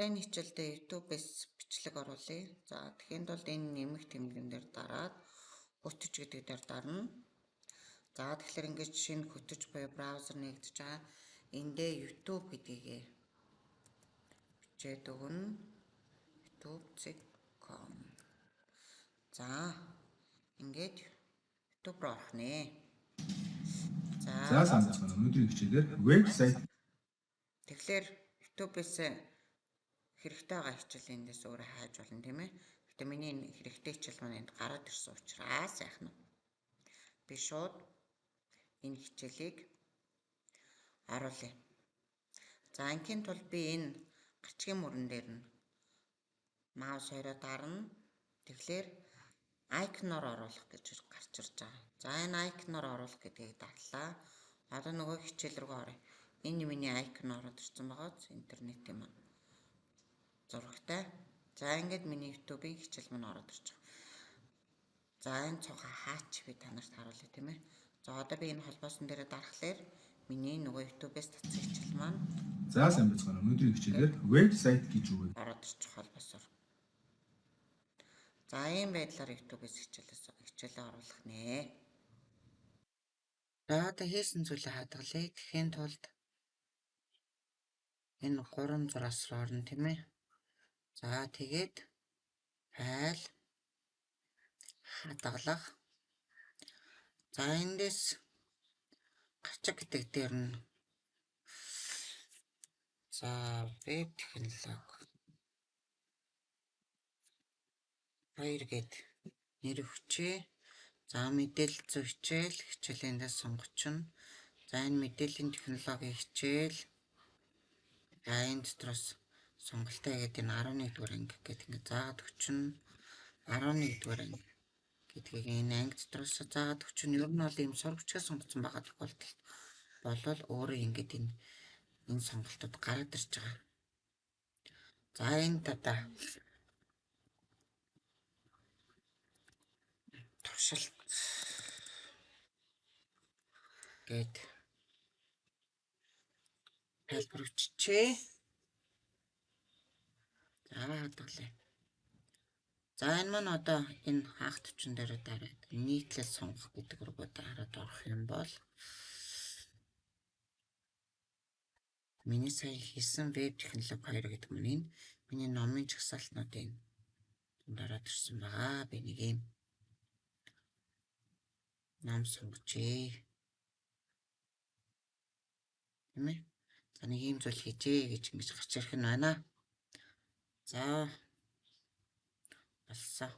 Энэ хичээлдээ YouTube-с бичлэг оруулъя. За тэгэхээр бол энэ нэмэх тэмдгэн дээр дараад хөтөж гэдэг дээр дарна. За тэгэхээр ингэж шинэ хөтөж буюу браузер нэгдэж байгаа. Эндээ YouTube гэдгийг бичээд өгнө. youtube.com. За ингээд YouTube руу орох нэ. За сайн байна. Өнөөдрийн хичээлээр вебсайт. Тэгэхээр YouTube-с хэрэгтэй байгаа хичээл эндээс өөрөө хайж болно тийм ээ. Гэтэ миний хэрэгтэй хичээл маань энд гараад ирсэн учраас яах нь. Би шууд энэ хичээлийг оруулъя. За ингийн тулд би энэ гачгийн мөрөн дээр нь маус хоёроо дарна. Тэгэхээр айкноор оруулах гэж гарч ирж байгаа. За энэ айкноор оруулах гэдгийг дадлаа. Одоо нөгөө хичээл рүү оръё. Энэ миний айкон ороод ирсэн байгаа. Интернетийн маань зурагтай. За ингээд миний YouTube-ийн хичээл маань ороод ирж байгаа. За энэ цугаа хаач би танарт харуулъя тийм ээ. За одоо би энэ холбоосон дээр дарахлаар миний нөгөө YouTube-с татсан хичээл маань За сайн байна. Өнөөдрийн хичээлээр вебсайт гэж юу вэ? ороод ирчих холбоосоор. За ийм байдлаар YouTube-с хичээлээ оруулах нэ. За одоо хийсэн зүйлээ хадгалъя. Гэхийн тулд энэ 3 зураас руу орно тийм ээ. За тэгээд файл хадгалах. За эндээс гачиг гэдэг дээр нь за веб технологи 2 гэд нэр өгчээ. За мэдээлэл зүй хичээл хичээлээндээ сонгочихно. За энэ мэдээллийн технологийн хичээл. За энэ дотроос сонголтоо гэдэг энэ 11-р анги гэдэг ингэ заагаад өчнө. 11-р анги гэдгийг энэ анги дотроос заагаад өчнө. Ер нь бол ийм сурвалжгаа сонгоцсон байгаа тохиолдолд болвол өөрөө ингэж энэ сонголтууд гараад ирж байгаа. За энэ дата туршилт гэд тайлбар өччихээ. За хадгалъя. За энэ маань одоо энэ хаах төвчөн дээр дараад нийтлэл сонгох гэдэг рүү дараад орох юм бол миний сая хийсэн веб технологи 2 гэдэг маань энэ миний номын жагсаалтнуудын дараад ирсэн байгаа. Би нэг юм ном сонгочээ. Тийм ээ. За нэг юм зүйл хийжээ гэж ингэж гарч ирэх нь байна. За болсон.